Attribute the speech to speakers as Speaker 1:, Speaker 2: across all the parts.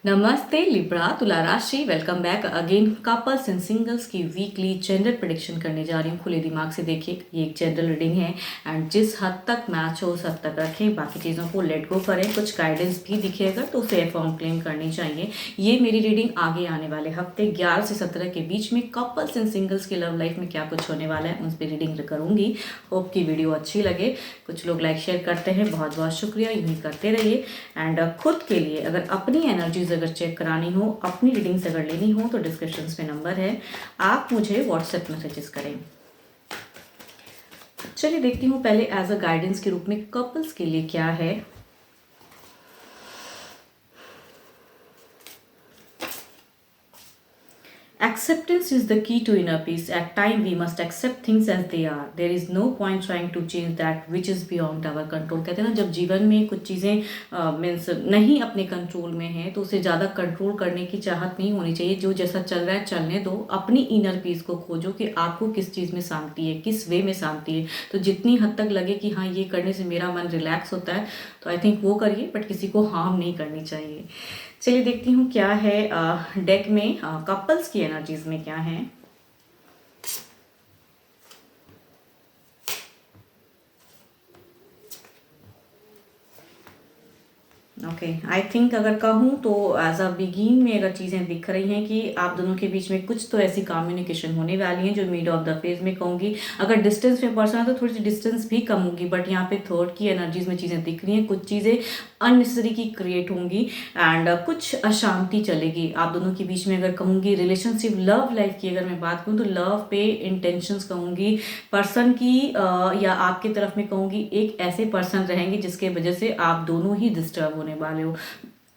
Speaker 1: नमस्ते लिब्रा तुला राशि, welcome back again. Couples and singles की वीकली जेंडर प्रेडिक्शन करने जा रही हूँ। खुले दिमाग से देखिए, ये एक जनरल रीडिंग है एंड जिस हद तक मैच हो उस हद तक रखें, बाकी चीज़ों को लेट गो करें। कुछ गाइडेंस भी दिखेगा तो उसे फॉर्म क्लेम करनी चाहिए। ये मेरी रीडिंग आगे आने वाले हफ्ते 11 से 17 के बीच में कपल्स एंड सिंगल्स की लव लाइफ में क्या कुछ होने वाला है उस पर रीडिंग करूँगी। होप की वीडियो अच्छी लगे। कुछ लोग लाइक शेयर करते हैं, बहुत बहुत शुक्रिया, यूँ ही करते रहिए। एंड खुद के लिए अगर अपनी एनर्जीज अगर चेक करानी हो, अपनी रीडिंग्स अगर लेनी हो तो डिस्क्रिप्शन में नंबर है, आप मुझे व्हाट्सएप मैसेजेस करें। चलिए देखती हूँ पहले एज अ गाइडेंस के रूप में कपल्स के लिए क्या है। Acceptance is the key to inner peace. At time we must accept things as they are. There is no point trying to change that which is beyond our control. कहते हैं ना, जब जीवन में कुछ चीज़ें मीन्स नहीं अपने कंट्रोल में है तो उसे ज़्यादा कंट्रोल करने की चाहत नहीं होनी चाहिए। जो जैसा चल रहा है चलने दो। अपनी इनर पीस को खोजो कि आपको किस चीज़ में शांति है, किस वे में शांति है। तो जितनी हद तक लगे कि हाँ ये करने से मेरा मन रिलैक्स होता है तो आई थिंक वो करिए, बट किसी को हार्म नहीं करनी चाहिए। चलिए देखती हूँ क्या है डेक में कपल्स की एनर्जीज में क्या है। ओके, आई थिंक अगर कहूँ तो एज अ बिगिन में अगर चीज़ें दिख रही हैं कि आप दोनों के बीच में कुछ तो ऐसी कम्युनिकेशन होने वाली है जो मिड ऑफ द फेज में कहूँगी। अगर डिस्टेंस में पर्सन है तो थोड़ी सी डिस्टेंस भी कम होगी, बट यहाँ पे थर्ड की एनर्जीज में चीज़ें दिख रही हैं। कुछ चीज़ें अननेसेसरी की क्रिएट होंगी एंड कुछ अशांति चलेगी आप दोनों के बीच में। अगर कहूँगी रिलेशनशिप लव लाइफ की अगर मैं बात करूँ तो लव पे इंटेंशंस कहूँगी पर्सन की या आपकी तरफ में कहूँगी एक ऐसे पर्सन रहेंगे जिसके वजह से आप दोनों ही डिस्टर्ब होने वाले हो।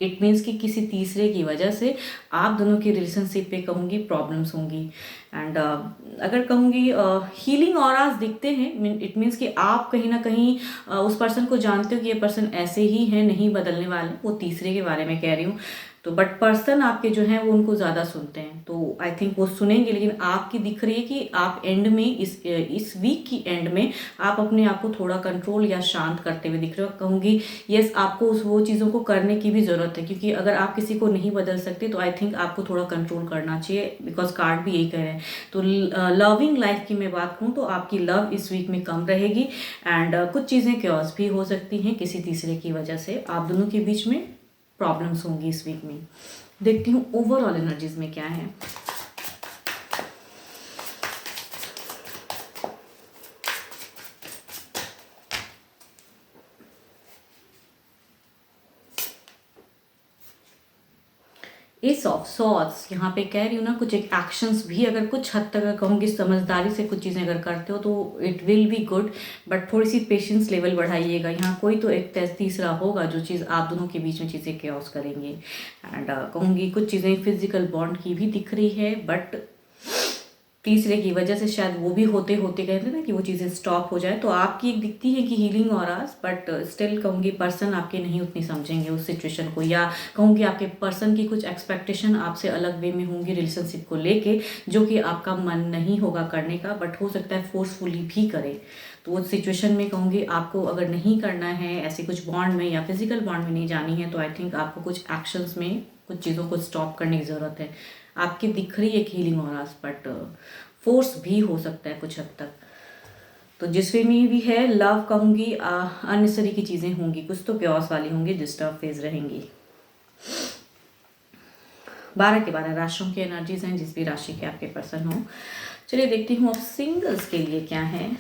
Speaker 1: इट मीन्स कि किसी तीसरे की वजह से आप दोनों की रिलेशनशिप पे कहूँगी प्रॉब्लम्स होंगी। एंड अगर कहूँगी हीलिंग ऑरास दिखते हैं, इट मीन्स कि आप कहीं ना कहीं उस पर्सन को जानते हो कि ये पर्सन ऐसे ही है, नहीं बदलने वाले। वो तीसरे के बारे में कह रही हूँ। तो बट पर्सन आपके जो हैं वो उनको ज़्यादा सुनते हैं, तो आई थिंक वो सुनेंगे। लेकिन आपकी दिख रही है कि आप एंड में इस वीक की एंड में आप अपने आप को थोड़ा कंट्रोल या शांत करते हुए दिख रहे हो। कहूँगी यस, आपको वो चीज़ों को करने की भी ज़रूरत है, क्योंकि अगर आप किसी को नहीं बदल सकते तो आई थिंक आपको थोड़ा कंट्रोल करना चाहिए, बिकॉज कार्ड भी यही कह रहे हैं। तो लविंग लाइफ की मैं बात करूँ तो आपकी लव इस वीक में कम रहेगी एंड कुछ चीज़ें क्योस भी हो सकती हैं किसी तीसरे की वजह से। आप दोनों के बीच में प्रॉब्लम्स होंगी इस वीक में। देखती हूँ ओवरऑल एनर्जीज में क्या है। एस ऑफ सॉर्ड्स यहाँ पे कह रही हूँ ना, कुछ एक एक्शंस भी अगर कुछ हद तक अगर कहूँगी समझदारी से कुछ चीज़ें अगर करते हो तो it will be good, but थोड़ी सी पेशेंस लेवल बढ़ाइएगा। यहाँ कोई तो एक तीसरा होगा जो चीज़ आप दोनों के बीच में चीज़ें क्योस करेंगे। एंड कहूँगी कुछ चीज़ें फिजिकल बॉन्ड की भी दिख रही है, बट तीसरे की वजह से शायद वो भी होते होते कहते हैं ना कि वो चीज़ें स्टॉप हो जाए। तो आपकी एक दिखती है कि हीलिंग और बट स्टिल कहूँगी पर्सन आपके नहीं उतनी समझेंगे उस सिचुएशन को, या कहूँगी आपके पर्सन की कुछ एक्सपेक्टेशन आपसे अलग वे में होंगी रिलेशनशिप को लेके, जो कि आपका मन नहीं होगा करने का, बट हो सकता है फोर्सफुली भी करे। तो वो सिचुएशन में कहूँगी आपको अगर नहीं करना है ऐसे कुछ बॉन्ड में या फिजिकल बॉन्ड में नहीं जानी है, तो आई थिंक आपको कुछ एक्शंस में कुछ चीज़ों को स्टॉप करने की ज़रूरत है। आपकी दिख रही है एक हीलिंग और बट फोर्स भी हो सकता है कुछ हद तक। तो जिस वे में भी है लव कहूँगी अननेसेसरी की चीज़ें होंगी, कुछ तो क्योस वाली होंगी, डिस्टर्ब फेज रहेंगी। 12 के 12 राशियों की एनर्जीज हैं जिस भी राशि के आपके पर्सन हो। चलिए देखती हूँ अब सिंगल्स के लिए क्या है।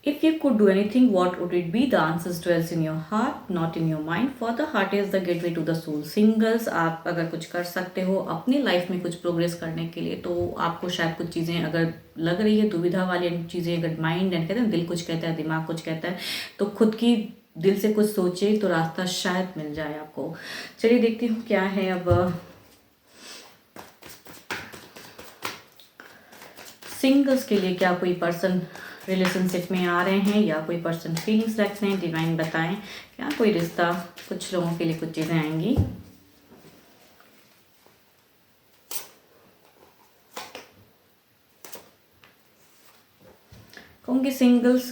Speaker 1: If you could do anything, what would it be? The answers dwells in your heart, not in your mind. For the heart is the gateway to the soul. Singles, आप अगर कुछ कर सकते हो अपनी लाइफ में कुछ प्रोग्रेस करने के लिए, तो आपको शायद कुछ चीज़ें अगर लग रही है दुविधा वाली चीज़ें, अगर माइंड एंड कहते हैं दिल कुछ कहता है दिमाग कुछ कहता है, तो खुद की दिल से कुछ सोचे तो रास्ता शायद मिल जाए आपको। चलिए देखती हूँ क्या है अब सिंगल्स के लिए। क्या कोई पर्सन रिलेशनशिप में आ रहे हैं या कोई पर्सन फीलिंग्स रखते हैं, डिवाइन बताएं क्या कोई रिश्ता, कुछ लोगों के लिए कुछ चीज़ें आएंगी। कहूँगी सिंगल्स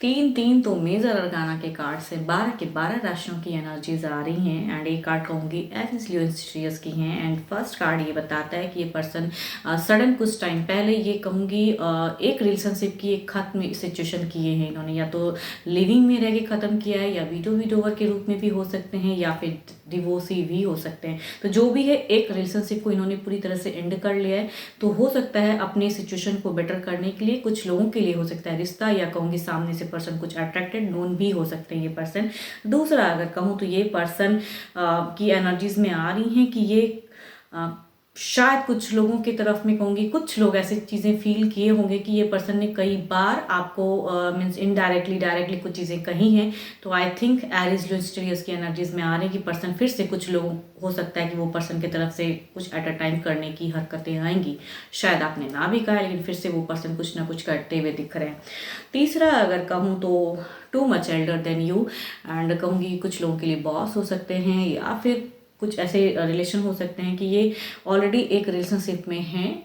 Speaker 1: 3 तो मेजर अरगाना के कार्ड से 12 के 12 राशियों की एनर्जीज आ रही हैं। एंड एक कार्ड कहूँगी एरिस लियो इंस्टीरियस की हैं। एंड फर्स्ट कार्ड ये बताता है कि ये पर्सन सडन कुछ टाइम पहले ये कहूँगी एक रिलेशनशिप की एक खत्म सिचुएशन किए हैं इन्होंने, या तो लिविंग में रह के ख़त्म किया है, या विडोवर के रूप में भी हो सकते हैं, या फिर डिवोर्सी भी हो सकते हैं। तो जो भी है एक रिलेशनशिप को इन्होंने पूरी तरह से एंड कर लिया है। तो हो सकता है अपनी सिचुएशन को बेटर करने के लिए कुछ लोगों के लिए हो सकता है रिश्ता, या कहूँगी सामने से पर्सन कुछ अट्रैक्टेड नोन भी हो सकते हैं ये पर्सन। दूसरा अगर कहूँ तो ये पर्सन की एनर्जीज में आ रही हैं कि ये शायद कुछ लोगों की तरफ में कहूँगी कुछ लोग ऐसी चीज़ें फील किए होंगे कि ये पर्सन ने कई बार आपको मीन्स इनडायरेक्टली डायरेक्टली कुछ चीज़ें कही हैं। तो आई थिंक एरिस लियो इंस्टीरियस की एनर्जीज में आ रहे हैं कि पर्सन फिर से कुछ लोग हो सकता है कि वो पर्सन की तरफ से कुछ एट अ टाइम करने की हरकतें आएंगी। शायद आपने ना भी कहा लेकिन फिर से वो पर्सन कुछ ना कुछ करते हुए दिख रहे हैं। तीसरा अगर कहूँ तो too much elder than you, and कहूँगी कुछ लोगों के लिए बॉस हो सकते हैं, या फिर कुछ ऐसे रिलेशन हो सकते हैं कि ये ऑलरेडी एक रिलेशनशिप में हैं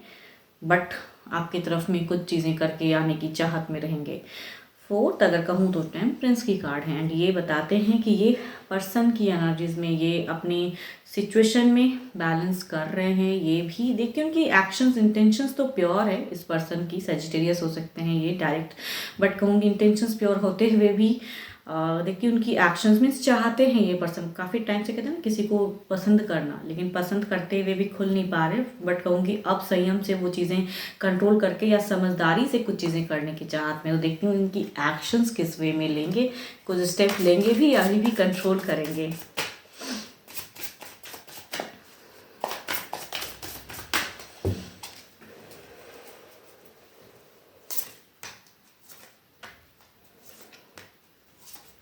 Speaker 1: बट आपकी तरफ में कुछ चीज़ें करके आने की चाहत में रहेंगे। फोर्थ अगर कहूँ तो टेम्परेंस की कार्ड है। एंड ये बताते हैं कि ये पर्सन की एनर्जीज में ये अपनी सिचुएशन में बैलेंस कर रहे हैं। ये भी देखिए उनकी एक्शंस इंटेंशंस तो प्योर है इस पर्सन की, सजिटेरियस हो सकते हैं ये डायरेक्ट, बट कहूँगी इंटेंशंस प्योर होते हुए भी देखिए उनकी एक्शंस मीन्स चाहते हैं ये पर्सन काफ़ी टाइम से, कहते हैं ना किसी को पसंद करना, लेकिन पसंद करते हुए भी खुल नहीं पा रहे। बट कहूँगी अब संयम से वो चीज़ें कंट्रोल करके या समझदारी से कुछ चीज़ें करने की चाहत में, तो देखती हूँ इनकी एक्शंस किस वे में लेंगे, कुछ स्टेप लेंगे भी या भी कंट्रोल करेंगे।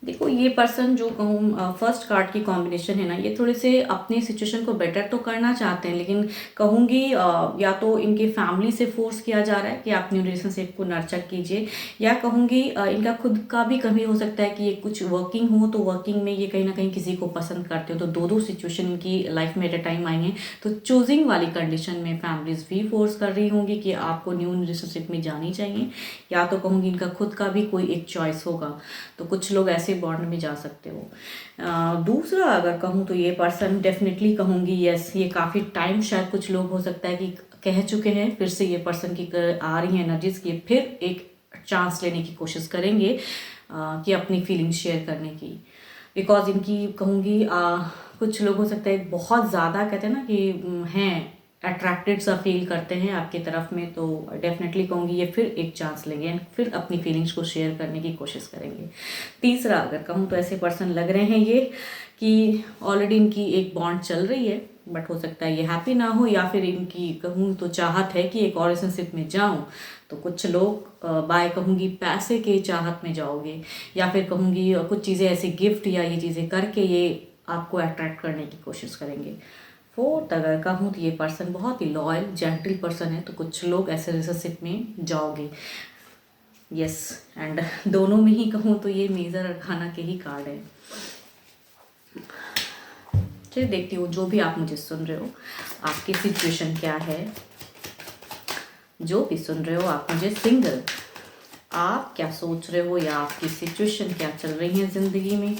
Speaker 1: देखो ये पर्सन जो कहूँ फर्स्ट कार्ड की कॉम्बिनेशन है ना, ये थोड़े से अपनी सिचुएशन को बेटर तो करना चाहते हैं, लेकिन कहूँगी या तो इनके फैमिली से फोर्स किया जा रहा है कि आप न्यू रिलेशनशिप को नर्चर कीजिए, या कहूँगी इनका खुद का भी कभी हो सकता है कि ये कुछ वर्किंग हो तो वर्किंग में ये कहीं ना कहीं किसी को पसंद करते हो, तो दो सिचुएशन इनकी लाइफ में एट अ टाइम आई हैं। तो चूजिंग वाली कंडीशन में फैमिलीज भी फोर्स कर रही होंगी कि आपको न्यू रिलेशनशिप में जानी चाहिए, या तो कहूँगी इनका खुद का भी कोई एक चॉइस होगा, तो कुछ लोग ऐसे बॉन्ड में जा सकते हो। दूसरा अगर कहूँ तो ये पर्सन डेफिनेटली कहूँगी यस, ये काफ़ी टाइम शायद कुछ लोग हो सकता है कि कह चुके हैं, फिर से ये पर्सन की आ रही है एनर्जीज की, फिर एक चांस लेने की कोशिश करेंगे कि अपनी फीलिंग्स शेयर करने की, बिकॉज इनकी कहूँगी कुछ लोग हो सकता है बहुत ज़्यादा कहते हैं ना कि हैं अट्रैक्टेड सा फील करते हैं आपकी तरफ में, तो डेफिनेटली कहूँगी ये फिर एक चांस लेंगे एंड फिर अपनी फीलिंग्स को शेयर करने की कोशिश करेंगे। तीसरा अगर कहूँ तो ऐसे पर्सन लग रहे हैं ये कि ऑलरेडी इनकी एक बॉन्ड चल रही है, बट हो सकता है ये हैप्पी ना हो, या फिर इनकी कहूँ तो चाहत है कि एक और रिलेशनशिप में जाऊँ, तो कुछ लोग बाय कहूँगी पैसे के चाहत में जाओगे, या फिर कहूँगी कुछ चीज़ें ऐसे गिफ्ट या ये चीज़ें करके ये आपको अट्रैक्ट करने की कोशिश करेंगे। फोर्थ अगर कहूँ तो ये पर्सन बहुत ही लॉयल जेंटल पर्सन है, तो कुछ लोग ऐसे रिलेशनशिप में जाओगे यस। एंड दोनों में ही कहूँ तो ये मेजर अरकाना के ही कार्ड है। चलिए देखती हूँ जो भी आप मुझे सुन रहे हो आपकी सिचुएशन क्या है, जो भी सुन रहे हो आप मुझे सिंगल आप क्या सोच रहे हो, या आपकी सिचुएशन क्या चल रही है ज़िंदगी में।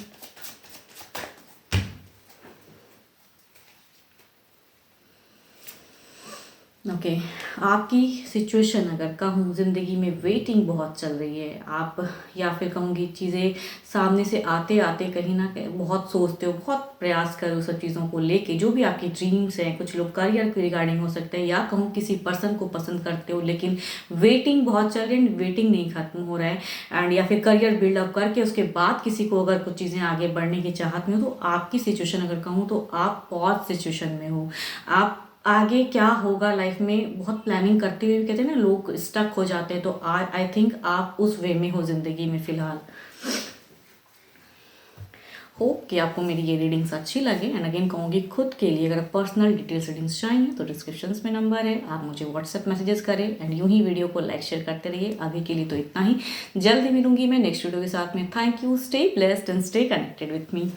Speaker 1: ओके आपकी सिचुएशन अगर कहूँ ज़िंदगी में वेटिंग बहुत चल रही है आप, या फिर कहूँगी चीज़ें सामने से आते आते कहीं ना कहीं बहुत सोचते हो, बहुत प्रयास करो सब चीज़ों को लेके, जो भी आपकी ड्रीम्स हैं, कुछ लोग करियर के रिगार्डिंग हो सकते हैं, या कहूँ किसी पर्सन को पसंद करते हो लेकिन वेटिंग बहुत चल रही है, वेटिंग नहीं खत्म हो रहा है, एंड या फिर करियर बिल्डअप करके उसके बाद किसी को अगर कुछ चीज़ें आगे बढ़ने की चाहत में हो, तो आपकी सिचुएशन अगर कहूँ तो आप पॉज सिचुएशन में हो। आप आगे क्या होगा लाइफ में बहुत प्लानिंग करते हुए, कहते हैं ना लोग स्टक हो जाते हैं, तो आई थिंक आप उस वे में हो ज़िंदगी में फ़िलहाल। होप कि आपको मेरी ये रीडिंग्स अच्छी लगे। एंड अगेन कहूँगी, खुद के लिए अगर पर्सनल डिटेल्स रीडिंग्स चाहिए तो डिस्क्रिप्शंस में नंबर है, आप मुझे व्हाट्सएप मैसेजेस करें। एंड यूं ही वीडियो को लाइक शेयर करते रहिए। अभी के लिए तो इतना ही, जल्दी मिलूंगी मैं नेक्स्ट वीडियो के साथ में। Thank you, stay blessed and stay connected with me.